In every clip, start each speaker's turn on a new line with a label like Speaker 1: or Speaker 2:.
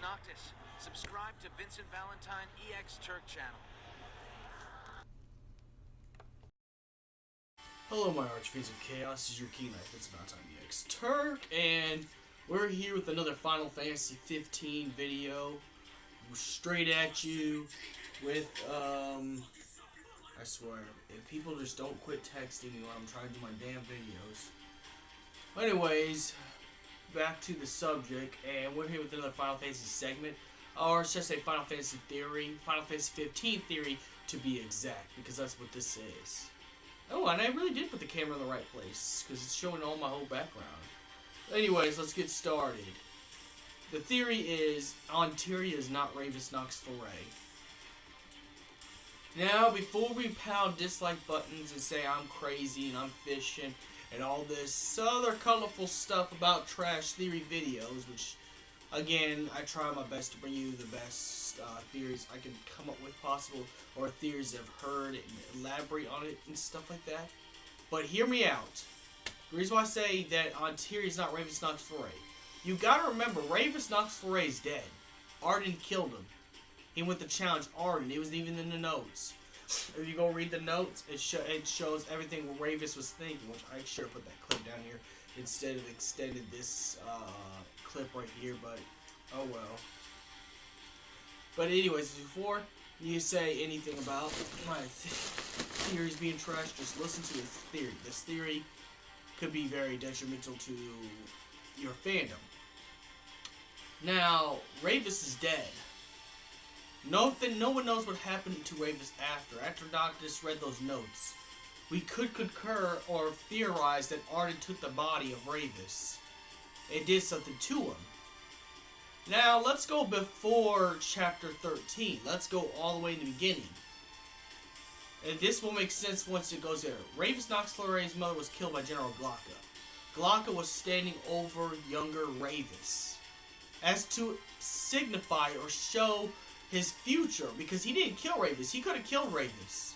Speaker 1: Noctis. Subscribe to Vincent Valentine EX Turk channel.
Speaker 2: Hello my archfiends of chaos, this is your King Knight, Vincent Valentine EX Turk, and we're here with another Final Fantasy 15 video, straight at you, with, I swear, if people just don't quit texting me while I'm trying to do my damn videos. Anyways, back to the subject, and we're here with another Final Fantasy segment, or should I say Final Fantasy theory, Final Fantasy 15 theory to be exact, because that's what this is. Oh, and I really did put the camera in the right place, because it's showing all my whole background. Anyways, let's get started. The theory is, AETERNA is not Ravus Nox Fluret. Now, before we pound dislike buttons and say I'm crazy and I'm fishing and all this other colorful stuff about trash theory videos, which, again, I try my best to bring you the best theories I can come up with possible, or theories I've heard and elaborate on it and stuff like that. But hear me out. The reason why I say that AETERNA is not Ravus Nox Fluret, you gotta remember, Ravus Nox Fluret is dead. Ardyn killed him. He went to challenge Ardyn. It was even in the notes. If you go read the notes, it shows everything what Ravus was thinking, which I should have put that clip down here instead of extended this clip right here, but oh well. But anyways, before you say anything about my theories being trash, just listen to this theory. This theory could be very detrimental to your fandom. Now, Ravus is dead. No one knows what happened to Ravus after Noctis read those notes. We could concur or theorize that Ardyn took the body of Ravus. It did something to him. Now, let's go before Chapter 13. Let's go all the way in the beginning. And this will make sense once it goes there. Ravus Nox Fluret's mother was killed by General Glocka. Glocka was standing over younger Ravus, as to signify or show his future, because he didn't kill Ravus. He could have killed Ravus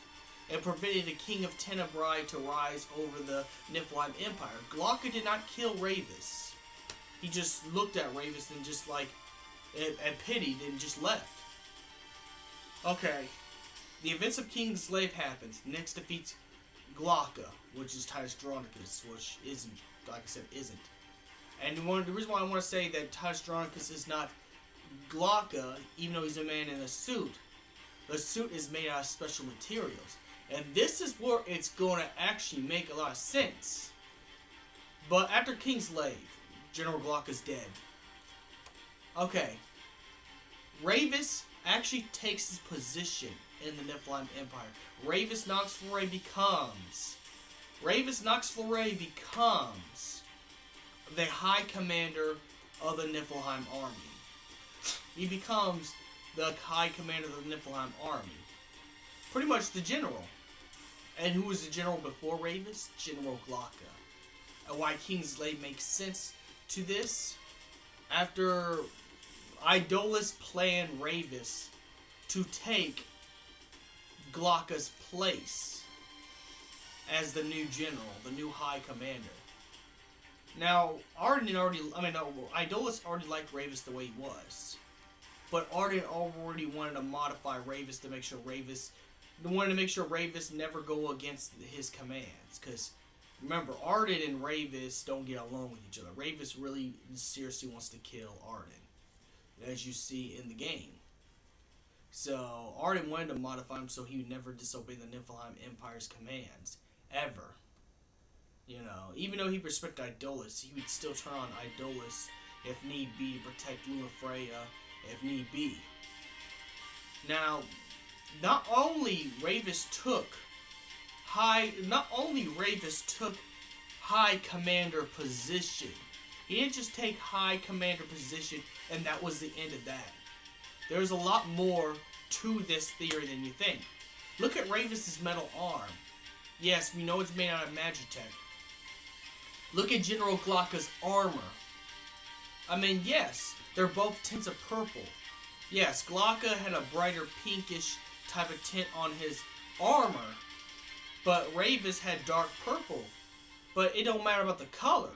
Speaker 2: and prevented the King of Tenebrae to rise over the Niflheim Empire. Glocka did not kill Ravus. He just looked at Ravus and just like, and pitied and just left. Okay. The events of King's Slave happens. Nyx defeats Glocka, which is Titus Andronicus, which isn't, like I said, isn't. And the reason why I want to say that Titus Andronicus is not Glocka, even though he's a man in a suit, the suit is made out of special materials. And this is where it's going to actually make a lot of sense. But after King's Slave, General Glocka's dead. Okay. Ravus actually takes his position in the Niflheim Empire. Ravus Nox Fluret becomes the High Commander of the Niflheim Army. He becomes the High Commander of the Niflheim Army. Pretty much the General. And who was the General before Ravus? General Glocka. And why King's Slave makes sense to this? After Idolus planned Ravus to take Glocka's place as the new General, the new High Commander. Now, Idolus already liked Ravus the way he was. But Ardyn already wanted to modify Ravus to make sure Ravus never go against his commands. Because, remember, Ardyn and Ravus don't get along with each other. Ravus really seriously wants to kill Ardyn, as you see in the game. So, Ardyn wanted to modify him so he would never disobey the Niflheim Empire's commands. Ever. You know, even though he respected Idolus, he would still turn on Idolus if need be to protect Lunafreya if need be. Now, not only Ravus took High Commander position. He didn't just take High Commander position and that was the end of that. There's a lot more to this theory than you think. Look at Ravus' metal arm. Yes, we know it's made out of Magitech. Look at General Glocka's armor. I mean, yes, they're both tints of purple. Yes, Glocka had a brighter pinkish type of tint on his armor, but Ravus had dark purple. But it don't matter about the color.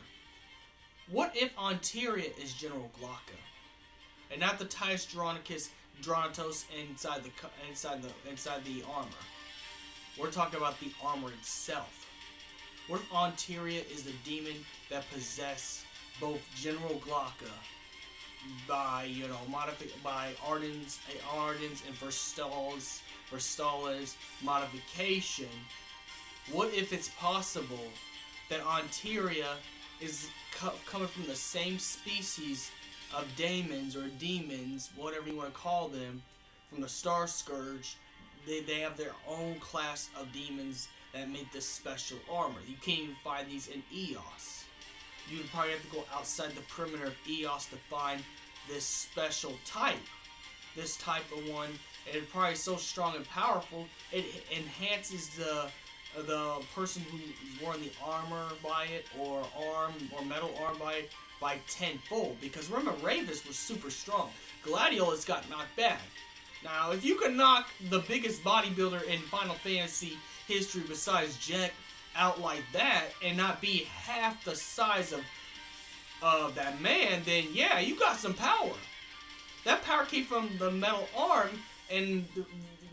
Speaker 2: What if AETERNA is General Glocka? and not the Titus Dronatos inside the armor. We're talking about the armor itself. What if Ontaria is the demon that possessed both General Glocka by Arden's and Verstala's modification? What if it's possible that Ontaria is coming from the same species of daemons or demons, whatever you want to call them, from the Star Scourge? They have their own class of demons that make this special armor. You can't even find these in Eos. You would probably have to go outside the perimeter of Eos to find this special type. This type of one, and it's probably so strong and powerful, it enhances the person who's wearing the armor by it, or metal arm by it, by tenfold. Because remember, Ravus was super strong. Gladiolus got knocked back. Now, if you could knock the biggest bodybuilder in Final Fantasy history besides Jack out like that, and not be half the size of that man, then yeah, you got some power. That power came from the metal arm, and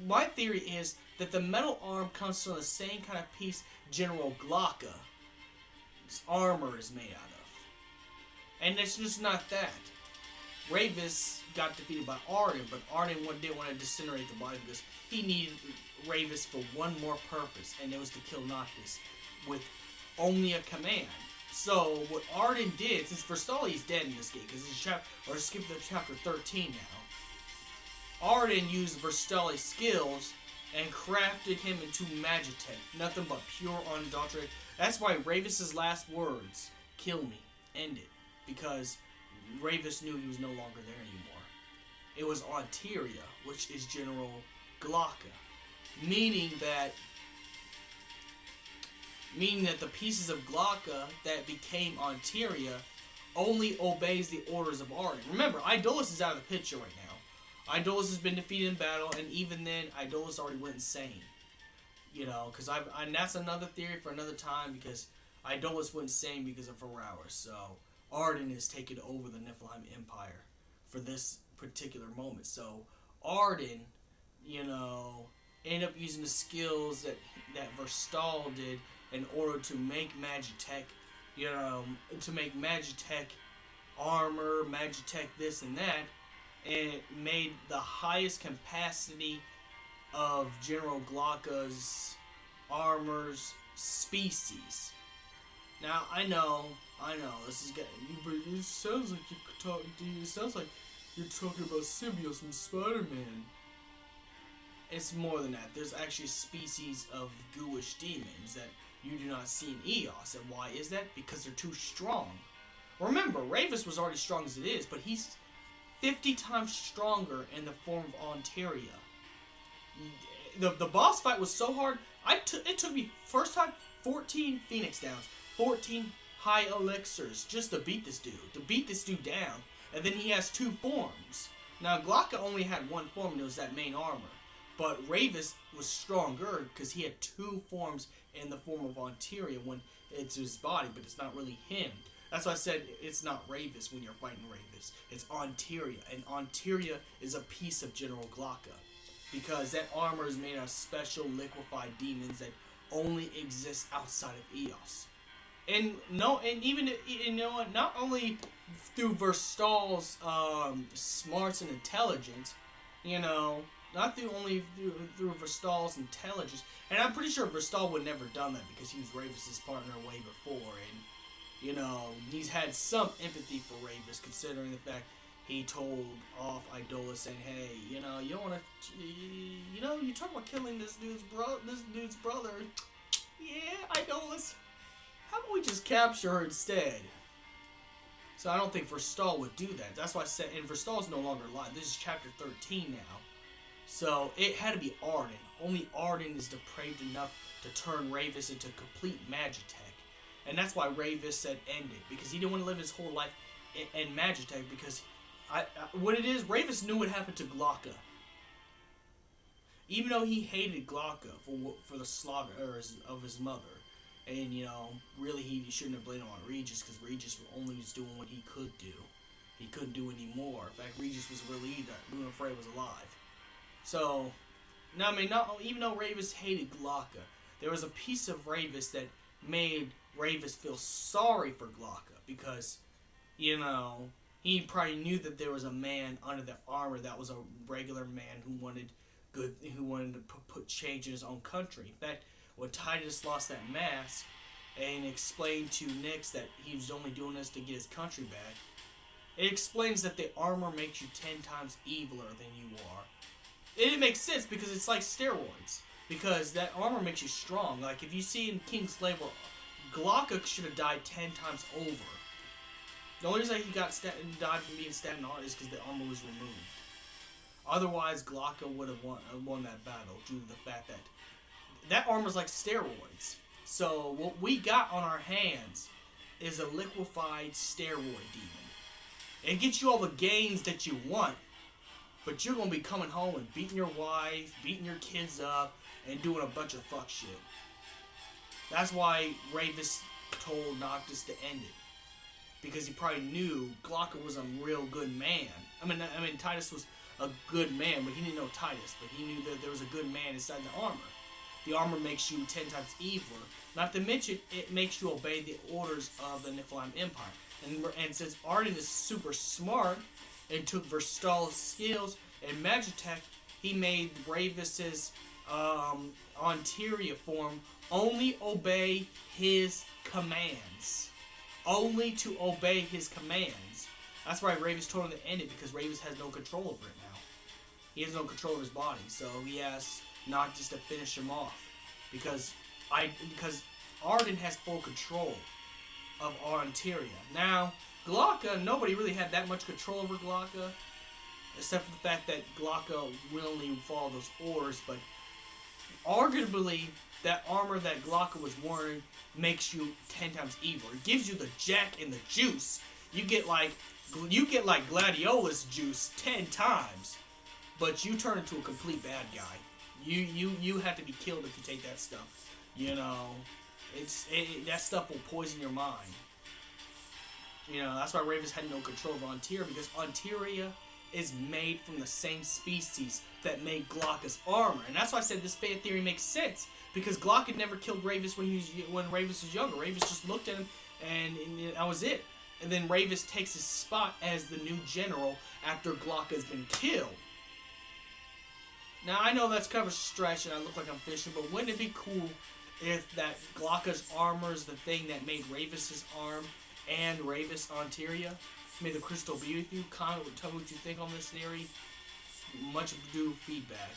Speaker 2: my theory is that the metal arm comes from the same kind of piece General Glocka's armor is made out of. And it's just not that. Ravus got defeated by Arden, but Arden didn't want to disintegrate the body because he needed Ravus for one more purpose, and it was to kill Noctis with only a command. So what Arden did, since Verstali's dead in this game, because it's skip to chapter 13 now, Arden used Verstali's skills and crafted him into Magitech, nothing but pure unadulterated. That's why Ravus's last words, "Kill me," end it, because Ravus knew he was no longer there anymore. It was Ontaria, which is General Glocka, meaning that the pieces of Glocka that became Ontaria only obeys the orders of Arden. Remember, Idolus is out of the picture right now. Idolus has been defeated in battle, and even then, Idolus already went insane. You know, and that's another theory for another time, because Idolus went insane because of Ravus. So Arden is taking over the Niflheim Empire for this particular moment. So Arden, ended up using the skills that Verstal did in order to make Magitech, to make Magitech armor, Magitech this and that, and it made the highest capacity of General Glocka's armor's species. Now I know, this is getting. It sounds like you're talking about Sybios from Spider-Man. It's more than that. There's actually a species of ghoulish demons that you do not see in Eos. And why is that? Because they're too strong. Remember, Ravus was already strong as it is, but he's 50 times stronger in the form of Ontaria. The boss fight was so hard. It took me, first time, 14 Phoenix Downs, 14 high elixirs just to beat this dude down. And then he has two forms. Now, Glocka only had one form, and it was that main armor. But Ravus was stronger because he had two forms in the form of Ontaria when it's his body, but it's not really him. That's why I said it's not Ravus when you're fighting Ravus. It's Ontaria, and Ontaria is a piece of General Glocka, because that armor is made out of special liquefied demons that only exist outside of Eos. And even not only through Verstal's smarts and intelligence, not through Verstal's intelligence. And I'm pretty sure Verstal would never done that because he was Ravus' partner way before, and he's had some empathy for Ravus, considering the fact he told off Idolus saying, "Hey, you don't want to, you talk about killing this dude's brother. Yeah, Idolus. How about we just capture her instead?" So I don't think Verstal would do that. That's why I said, and Verstal's no longer alive. This is chapter 13 now. So it had to be Arden. Only Arden is depraved enough to turn Ravus into complete Magitech. And that's why Ravus said end it, because he didn't want to live his whole life in Magitech, because what it is, Ravus knew what happened to Glocka. Even though he hated Glocka for the slaughter of his mother. And, really he shouldn't have blamed it on Regis, because Regis only was doing what he could do. he couldn't do any more. In fact, Regis was relieved that Lunafre was alive. So, now, I mean, even though Ravus hated Glocka, there was a piece of Ravus that made Ravus feel sorry for Glocka because, you know, he probably knew that there was a man under the armor that was a regular man who wanted to put change in his own country. In fact, when Titus lost that mask and explained to Nyx that he was only doing this to get his country back, it explains that the armor makes you 10 times eviler than you are. It makes sense because it's like steroids. Because that armor makes you strong. Like, if you see in Kingslave, Glocka should have died 10 times over. The only reason he died from being stabbed in the heart is because the armor was removed. Otherwise, Glocka would have won that battle due to the fact that armor is like steroids. So, what we got on our hands is a liquefied steroid demon. It gets you all the gains that you want, but you're going to be coming home and beating your wife, beating your kids up, and doing a bunch of fuck shit. That's why Ravus told Noctis to end it. Because he probably knew Glocka was a real good man. I mean, Titus was a good man, but he didn't know Titus. But he knew that there was a good man inside the armor. The armor makes you 10 times eviler. Not to mention, it makes you obey the orders of the Nephilim Empire. And since Arden is super smart and took Verstall's skills and Magitech, he made Ravus's Ontaria form only obey his commands. Only to obey his commands. That's why Ravus told him to end it, because Ravus has no control over it now. He has no control of his body, so he has Noctis to finish him off. Because Arden has full control of Ontaria. Now, Glocka, nobody really had that much control over Glocka, except for the fact that Glocka willingly followed those orders, but arguably, that armor that Glocka was wearing makes you 10 times evil. It gives you the jack and the juice. You get like Gladiolus juice 10 times, but you turn into a complete bad guy. You have to be killed if you take that stuff. You know, that stuff will poison your mind. You know, that's why Ravus had no control of Ontaria, because Ontaria is made from the same species that made Glocka's armor. And that's why I said this fan theory makes sense. Because Glocka never killed Ravus when Ravus was younger. Ravus just looked at him and that was it. And then Ravus takes his spot as the new general after Glocka's been killed. Now, I know that's kind of a stretch and I look like I'm fishing, but wouldn't it be cool if that Glocka's armor is the thing that made Ravus's arm and Ravus Ontaria? May the crystal be with you. Comment, tell me what you think on this theory. Much ado feedback.